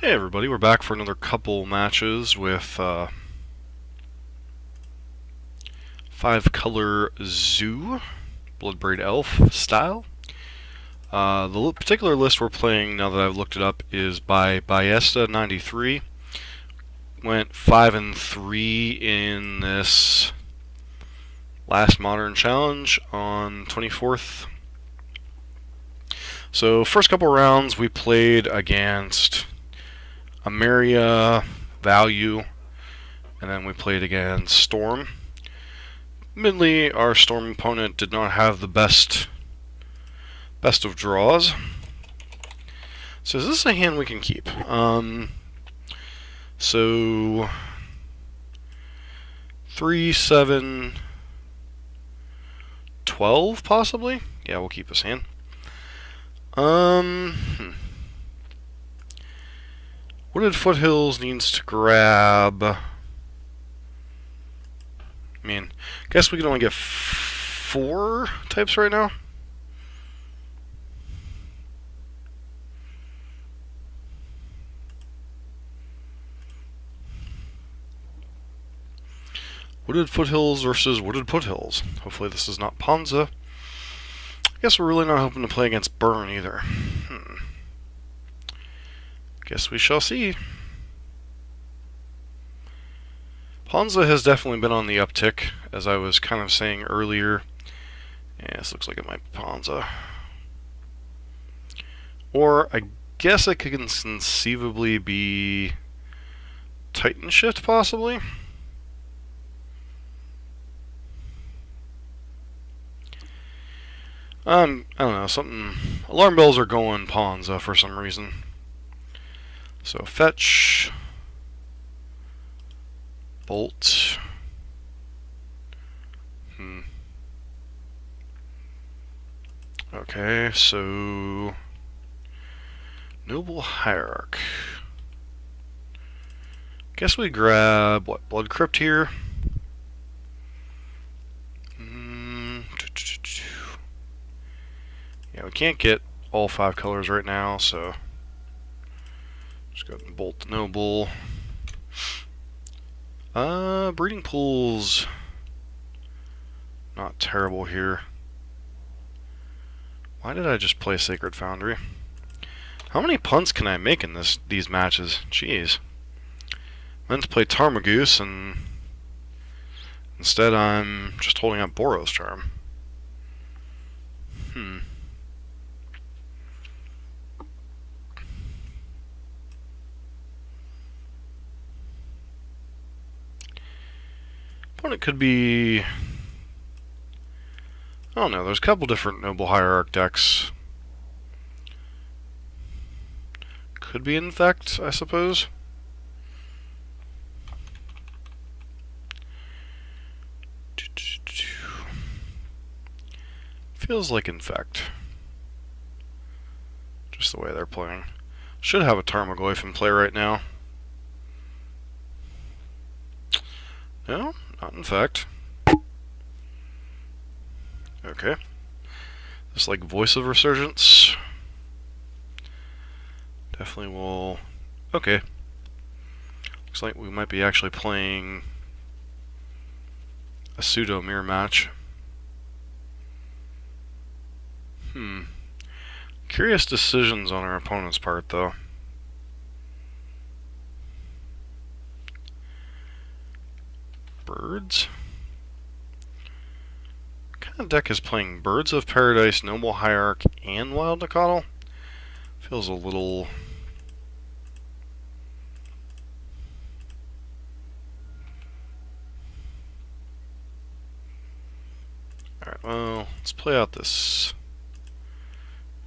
Hey everybody, we're back for another couple matches with 5-color Zoo, Bloodbraid Elf style. The particular list we're playing, now that I've looked it up, is by Ballesta93. Went 5-3 in this last Modern Challenge on 24th. So first couple rounds we played against Ameria, Value, and then we played against Storm. Admittedly, our Storm opponent did not have the best of draws. So is this a hand we can keep? So 3, 7, 12 possibly? Yeah, we'll keep this hand. Wooded Foothills needs to grab... I mean, I guess we can only get 4 types right now. Wooded Foothills versus Wooded Foothills. Hopefully this is not Ponza. I guess we're really not hoping to play against Burn either. Guess we shall see. Ponza has definitely been on the uptick, as I was kind of saying earlier. Yeah, this looks like it might be Ponza. Or I guess it could conceivably be Titan Shift, possibly. I don't know, something... Alarm bells are going Ponza for some reason. So fetch... Bolt... Okay, so... Noble Hierarch. Guess we grab, what, Blood Crypt here? Yeah, we can't get all 5 colors right now, so just go ahead and bolt the Noble. Breeding Pool's not terrible here. Why did I just play Sacred Foundry? How many punts can I make in these matches? Jeez. I meant to play Tarmogoose, and instead I'm just holding up Boros Charm. Opponent could be... I don't know, there's a couple different Noble Hierarch decks. Could be Infect, I suppose. Feels like Infect. Just the way they're playing. Should have a Tarmogoyf in play right now. No, not Infect. Okay. Just like Voice of Resurgence. Definitely will... Okay. Looks like we might be actually playing a pseudo mirror match. Curious decisions on our opponent's part, though. Birds? What kind of deck is playing Birds of Paradise, Noble Hierarch, and Wild Nacatl? Feels a little... Alright, well, let's play out this...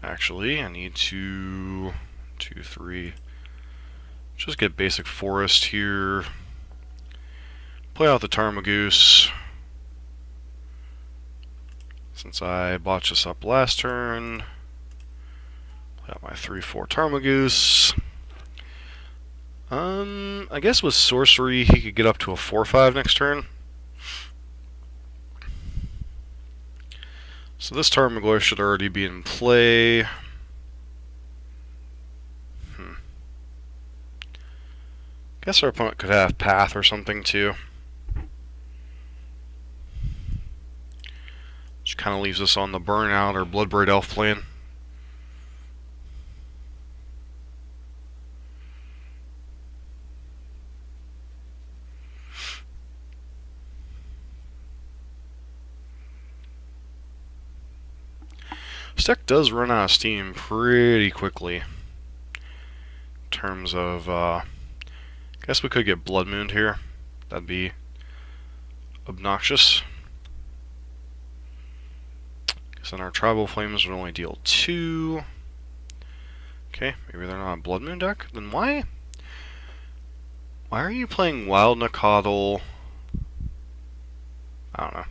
Actually, I need to... 2, 3... Just get basic forest here. Play out the Tarmogoose. Since I botched this up last turn. Play out my 3/4 Tarmogoose. I guess with sorcery he could get up to a 4/5 next turn. So this Tarmogoyf should already be in play. Guess our opponent could have Path or something too. Which kind of leaves us on the Burnout or Bloodbraid Elf plan. This deck does run out of steam pretty quickly. In terms of, I guess we could get Blood Mooned here. That'd be obnoxious. Because then our Tribal Flames would only deal 2. Okay, maybe they're not a Blood Moon deck. Then why are you playing Wild Nacatl? I don't know.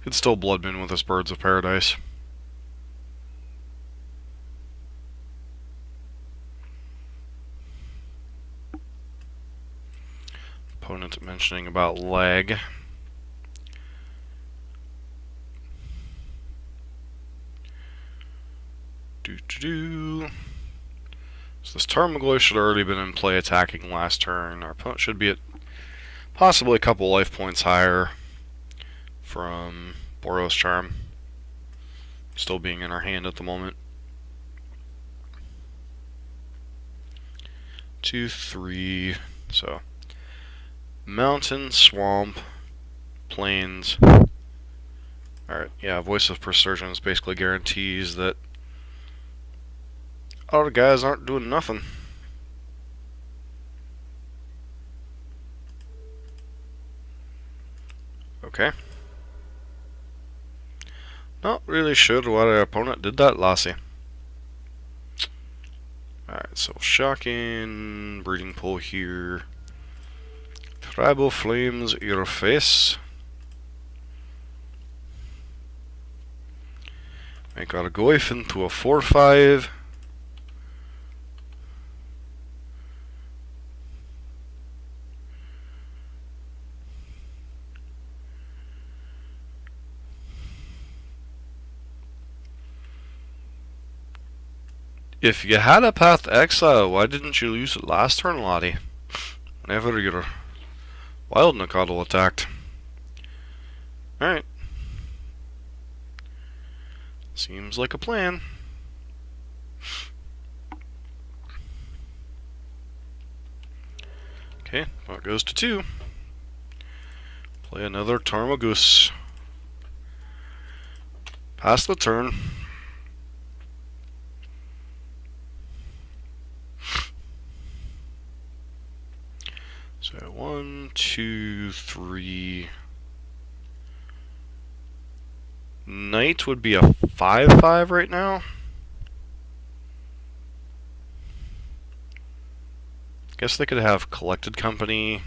Could still Blood Moon with this Birds of Paradise. Opponent mentioning about lag. So this Tarmogoyf should have already been in play attacking last turn. Our opponent should be at possibly a couple life points higher from Boros Charm. Still being in our hand at the moment. 2, 3, so mountain, swamp, plains. Alright, yeah, Voice of Persurgence basically guarantees that all the guys aren't doing nothing. Okay. Not really sure why our opponent did that, Lassie. Alright, so shocking, breeding pool here. Tribal Flames, your face. Make our Goyf into a 4/5. If you had a Path to Exile, why didn't you use it last turn, Lottie? Whenever your Wild Nacatl attacked. Alright. Seems like a plan. Okay, well, it goes to 2. Play another Tarmogoyf. Pass the turn. So 1, 2, 3. Knight would be a 5/5 right now. Guess they could have Collected Company.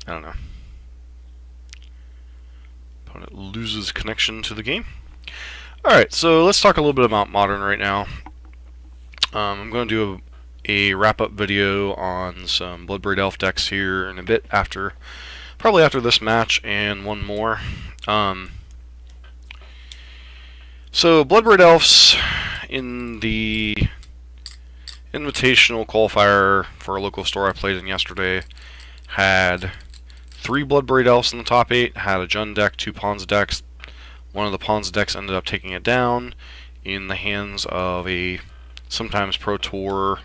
I don't know. Opponent loses connection to the game. Alright, so let's talk a little bit about Modern right now. I'm going to do a wrap-up video on some Bloodbraid Elf decks here in a bit after, probably after this match and one more. So Bloodbraid Elves in the Invitational qualifier for a local store I played in yesterday had 3 Bloodbraid Elves in the top 8, had a Jund deck, 2 Pawns decks. One of the Pawns decks ended up taking it down in the hands of a sometimes Pro Tour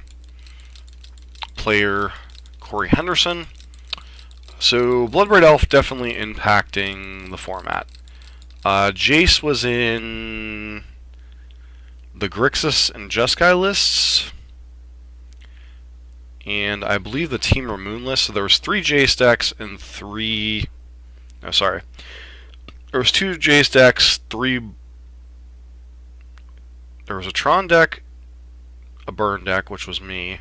player, Corey Henderson. So Bloodbraid Elf definitely impacting the format. Jace was in the Grixis and Jeskai lists, and I believe the Team Ramoon list. So there was 3 Jace decks and 3. No, sorry. There was 2 Jace decks, 3. There was a Tron deck, a Burn deck, which was me.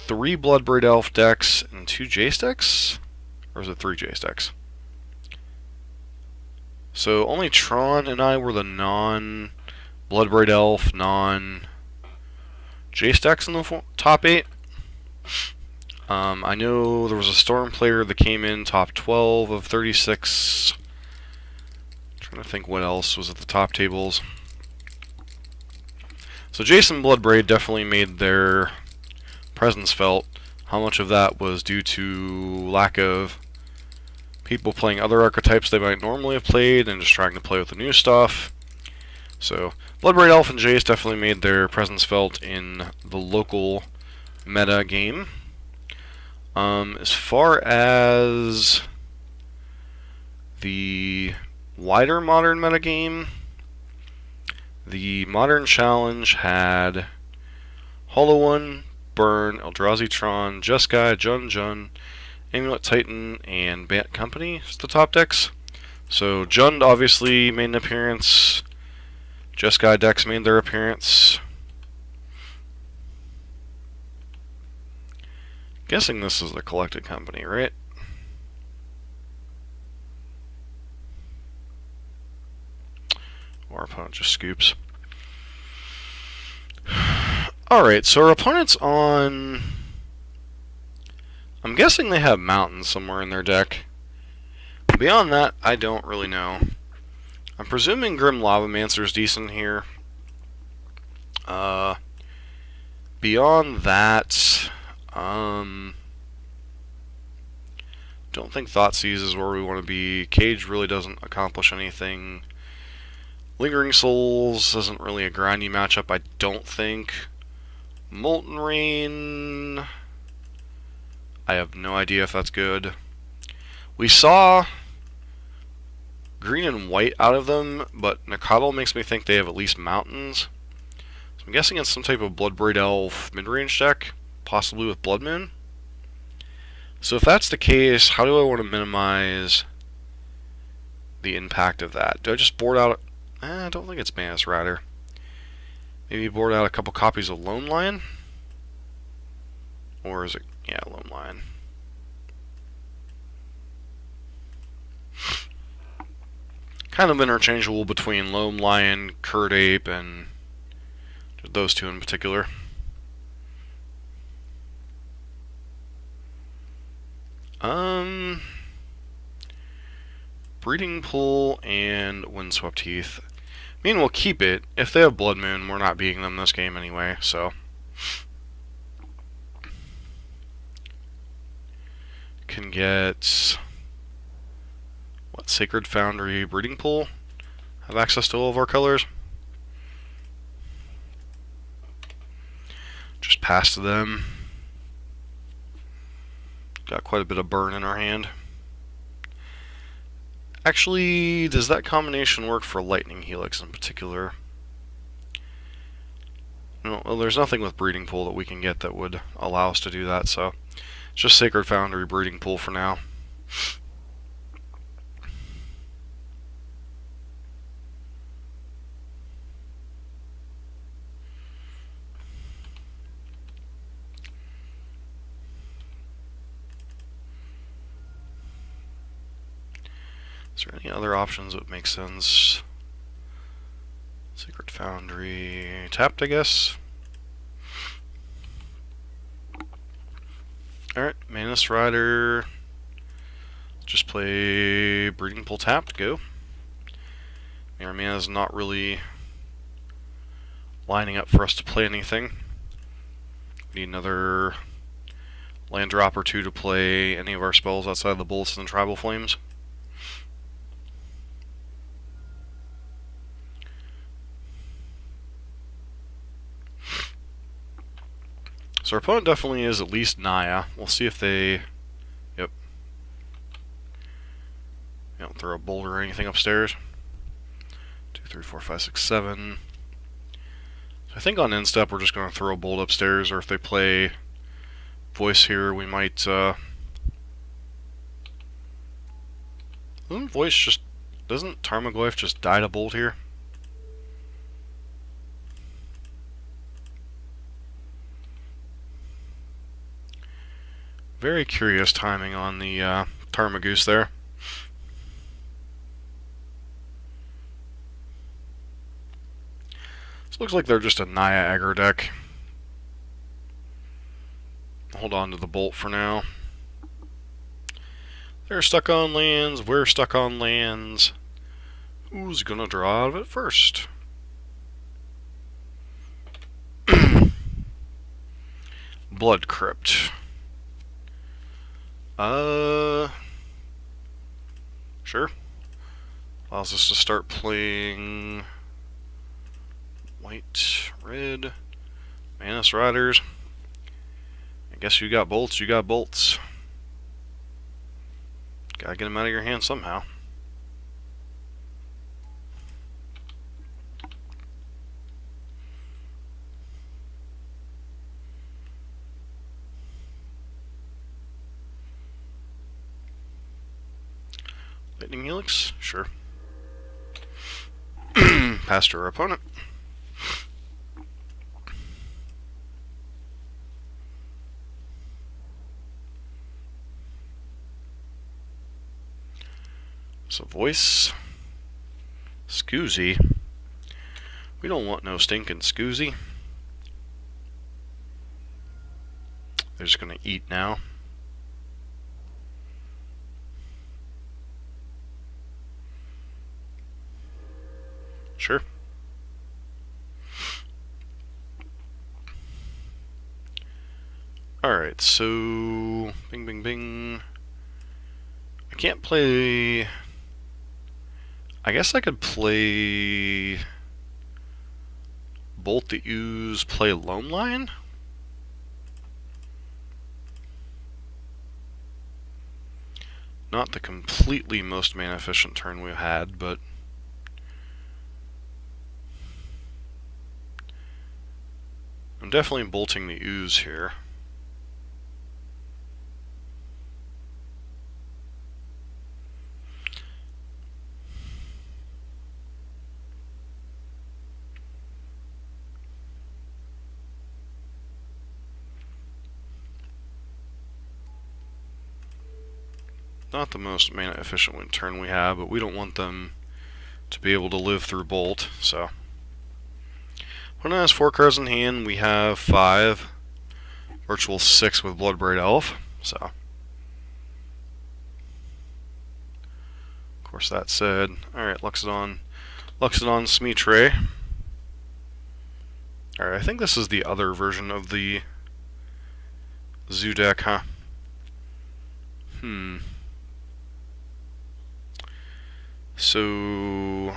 3 Bloodbraid Elf decks and 2 Jace decks? Or was it 3 Jace decks? So only Tron and I were the non-Bloodbraid Elf, non-Jace decks in the top 8. I know there was a Storm player that came in top 12 of 36. I'm trying to think what else was at the top tables. So Jace and Bloodbraid definitely made their presence felt, how much of that was due to lack of people playing other archetypes they might normally have played and just trying to play with the new stuff. So, Bloodbraid, Elf, and Jace definitely made their presence felt in the local meta game. As far as the wider modern meta game, the Modern Challenge had Hollow One, Burn, Eldrazi Tron, Jeskai, Jund, Amulet Titan, and Bant Company as the top decks. So Jund obviously made an appearance. Jeskai decks made their appearance. Guessing this is the collected company, right? Or our opponent just scoops. Alright, so our opponent's on... I'm guessing they have mountains somewhere in their deck. Beyond that, I don't really know. I'm presuming Grim Lavamancer's decent here. Beyond that, don't think Thoughtseize is where we want to be. Cage really doesn't accomplish anything. Lingering Souls isn't really a grindy matchup, I don't think. Molten Rain, I have no idea if that's good. We saw green and white out of them, but Nakatl makes me think they have at least mountains. So I'm guessing it's some type of Bloodbraid Elf mid-range deck, possibly with Blood Moon. So if that's the case, how do I want to minimize the impact of that? Do I just board out... I don't think it's Manus Rider. Maybe board out a couple copies of Lone Lion? Or is it... yeah, Lone Lion. Kind of interchangeable between Lone Lion, Curd Ape, and those two in particular. Breeding Pool and Windswept Heath. I mean, we'll keep it. If they have Blood Moon, we're not beating them this game anyway, so... can get... what, Sacred Foundry, Breeding Pool? Have access to all of our colors? Just pass to them. Got quite a bit of burn in our hand. Actually, does that combination work for Lightning Helix in particular? No, well, there's nothing with Breeding Pool that we can get that would allow us to do that, so it's just Sacred Foundry, Breeding Pool for now. Is there any other options that make sense? Sacred Foundry tapped, I guess. Alright, Manus Rider. Just play Breeding Pool tapped, go. Our mana's not really lining up for us to play anything. We need another land drop or two to play any of our spells outside the Bullets and Tribal Flames. So our opponent definitely is at least Naya. We'll see if they... yep. They don't throw a boulder or anything upstairs. 2, 3, 4, 5, 6, 7. So I think on end step we're just going to throw a bolt upstairs, or if they play Voice here, we might... doesn't Voice just... doesn't Tarmogoyf just die to bolt here? Very curious timing on the Tarmogoose there. This looks like they're just a Naya aggro deck. Hold on to the bolt for now. They're stuck on lands, we're stuck on lands. Who's gonna draw out of it first? Blood Crypt. Sure. Allows us to start playing white, red, Manus Riders. I guess you got bolts, you got bolts. Gotta get them out of your hand somehow. Lightning Helix? Sure. Pass to our opponent. So voice. Scoozy. We don't want no stinking Scoozy. They're just gonna eat now. Sure. Alright, so bing bing bing. I can't play. I guess I could play Bolt the Ooze, play Loam Lion? Not the completely most mana efficient turn we've had, but I'm definitely bolting the Ooze here. Not the most mana efficient turn we have, but we don't want them to be able to live through Bolt, so. Opponent has 4 cards in hand, we have 5. Virtual 6 with Bloodbraid Elf, so. Of course, that said, alright, Luxodon Smeetray. Alright, I think this is the other version of the Zoo deck, huh? So,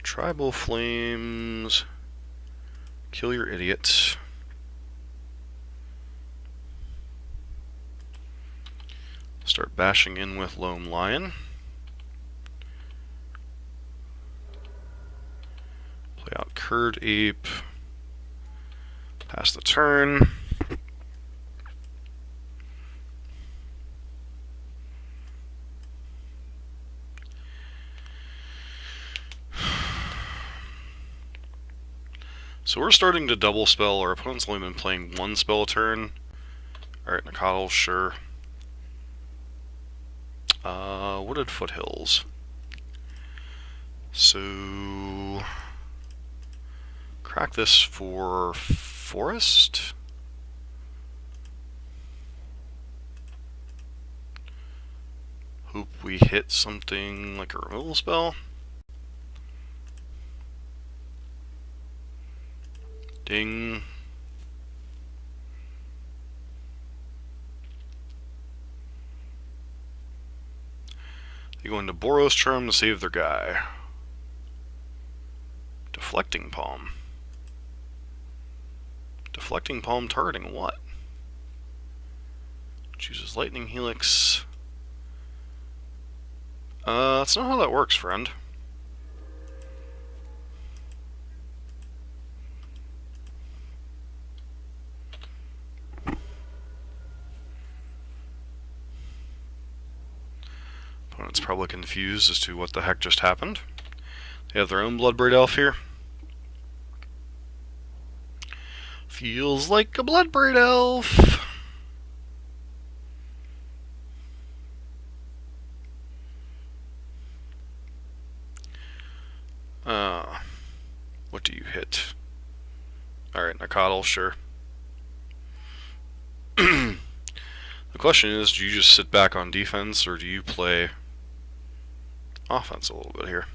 Tribal Flames, kill your idiot. Start bashing in with Loam Lion. Play out Curd Ape. Pass the turn. So we're starting to double spell. Our opponent's only been playing 1 spell a turn. Alright, Nakatl, sure. Wooded Foothills. So crack this for Forest. Hope we hit something like a removal spell. Ding. They go into Boros Charm to save their guy. Deflecting Palm. Deflecting Palm targeting what? Chooses Lightning Helix. That's not how that works, friend. Opponent's probably confused as to what the heck just happened. They have their own Bloodbraid Elf here. Feels like a Bloodbraid Elf! What do you hit? Alright, Nakatl, sure. The question is, do you just sit back on defense, or do you play offense a little bit here?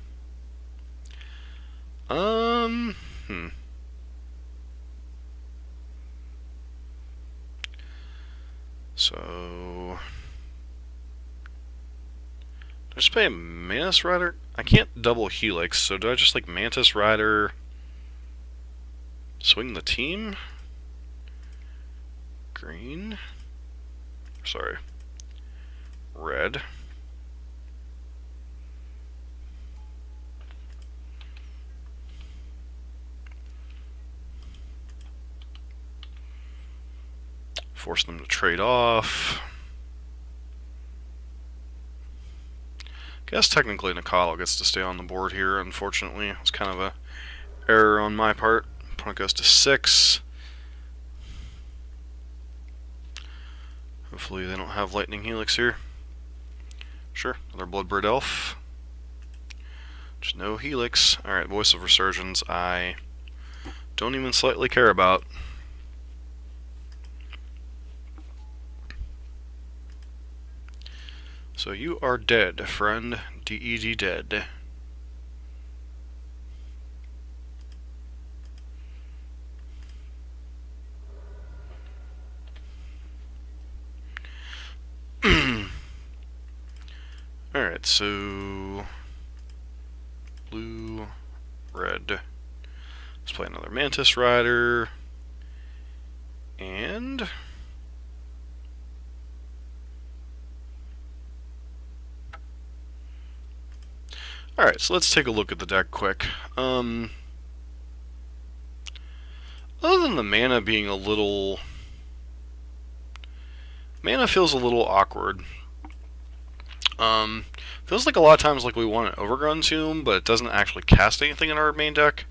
So, do I just play a Mantis Rider? I can't double Helix, so do I just like Mantis Rider, swing the team? Green? Sorry. Red. Force them to trade off. Guess technically Nikalo gets to stay on the board here, unfortunately. It's kind of a error on my part. Opponent goes to 6. Hopefully they don't have Lightning Helix here. Sure, another Bloodbraid Elf. Just no Helix. Alright, Voice of Resurgence I don't even slightly care about. So you are dead, friend. D-E-D dead. Alright, so blue, red. Let's play another Mantis Rider. And alright, so let's take a look at the deck quick. Other than the mana being a little... Mana feels a little awkward. Feels like a lot of times like we want an Overgrown Tomb, but it doesn't actually cast anything in our main deck.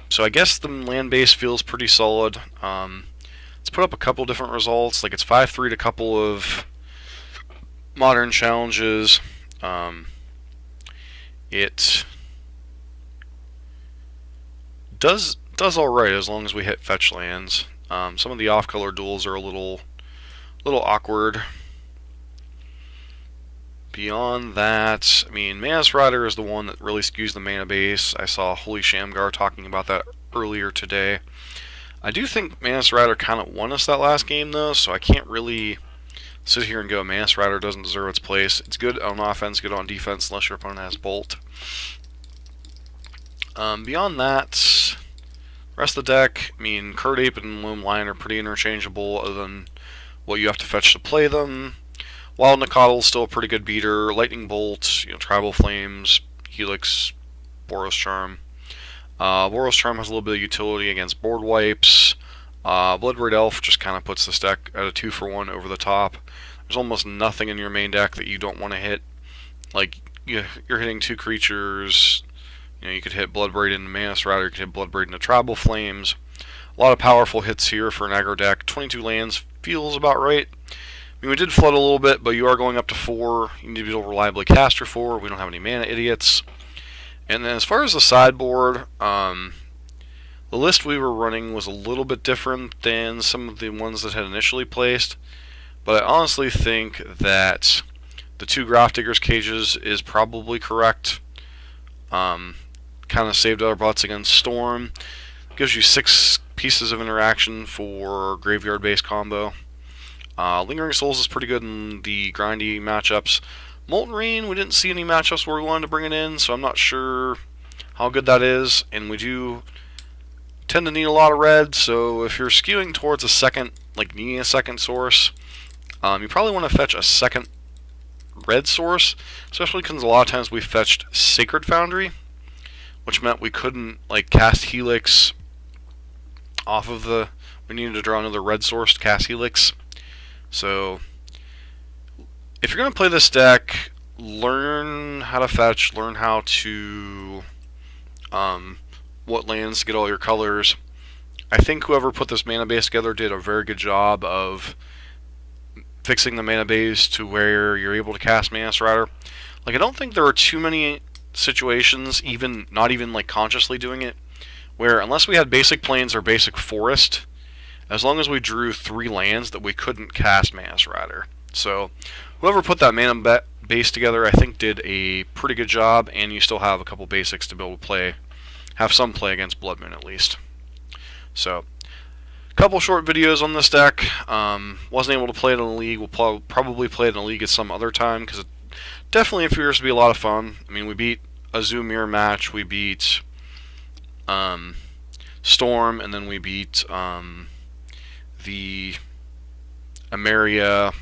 So I guess the land base feels pretty solid. Let's put up a couple different results. Like it's 5-3 to a couple of modern challenges. It does alright as long as we hit fetch lands. Some of the off-color duels are a little awkward. Beyond that, I mean, Mantis Rider is the one that really skews the mana base. I saw Holy Shamgar talking about that earlier today. I do think Mantis Rider kind of won us that last game, though, so I can't really sit here and go, Mantis Rider doesn't deserve its place. It's good on offense, good on defense, unless your opponent has Bolt. Beyond that, rest of the deck, I mean, Curd Ape and Loam Lion are pretty interchangeable, other than what you have to fetch to play them. Wild Nikalo is still a pretty good beater. Lightning Bolt, Tribal Flames, Helix, Boros Charm. Boros Charm has a little bit of utility against board wipes. Bloodbraid Elf just kind of puts this deck at a 2-for-1 over the top. There's almost nothing in your main deck that you don't want to hit. Like, you're hitting 2 creatures. You could hit Bloodbraid into Mantis Rider, you could hit Bloodbraid into Tribal Flames. A lot of powerful hits here for an aggro deck. 22 lands feels about right. I mean, we did flood a little bit, but you are going up to 4. You need to be able to reliably cast your 4. We don't have any mana idiots. And then as far as the sideboard, the list we were running was a little bit different than some of the ones that had initially placed. But I honestly think that the 2 Grafdigger's Cages is probably correct. Kind of saved our butts against Storm. Gives you 6 pieces of interaction for graveyard-based combo. Lingering Souls is pretty good in the grindy matchups. Molten Rain, we didn't see any matchups where we wanted to bring it in, so I'm not sure how good that is. And we do tend to need a lot of red, so if you're skewing towards a second, like needing a second source, you probably want to fetch a second red source, especially because a lot of times we fetched Sacred Foundry, which meant we couldn't like cast Helix off of the... We needed to draw another red source to cast Helix. So, if you're going to play this deck, learn how to fetch, learn how to, what lands to get all your colors. I think whoever put this mana base together did a very good job of fixing the mana base to where you're able to cast Mantis Rider. Like, I don't think there are too many situations, not even like consciously doing it, where unless we had basic plains or basic forest, as long as we drew 3 lands, that we couldn't cast Mantis Rider. So, whoever put that mana base together, I think did a pretty good job, and you still have a couple basics to be able to play, have some play against Blood Moon at least. So, Couple short videos on this deck. Wasn't able to play it in a league. We'll probably play it in a league at some other time because it definitely appears to be a lot of fun. I mean, we beat a Zoomir match. We beat Storm, and then we beat the Ameria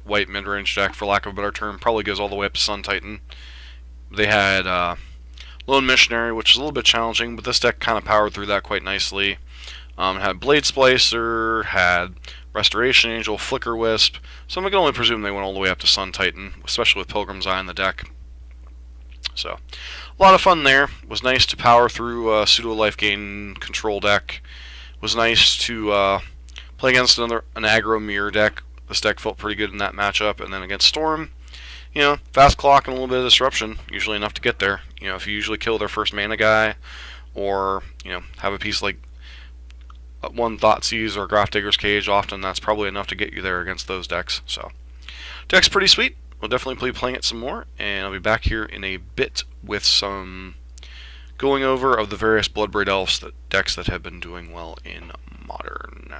white mid-range deck, for lack of a better term. Probably goes all the way up to Sun Titan. They had Lone Missionary, which is a little bit challenging, but this deck kind of powered through that quite nicely. Had Blade Splicer, had Restoration Angel, Flicker Wisp, so I can only presume they went all the way up to Sun Titan, especially with Pilgrim's Eye in the deck. So, a lot of fun there. It was nice to power through a pseudo life gain control deck. It was nice to play against an aggro mirror deck. This deck felt pretty good in that matchup, and then against Storm, you know, fast clock and a little bit of disruption, usually enough to get there. You know, if you usually kill their first mana guy, or, you know, have a piece like one Thoughtseize or Grafdigger's Cage, often that's probably enough to get you there against those decks. So, deck's pretty sweet. We'll definitely be playing it some more, and I'll be back here in a bit with some going over of the various Bloodbraid Elves decks that have been doing well in Modern.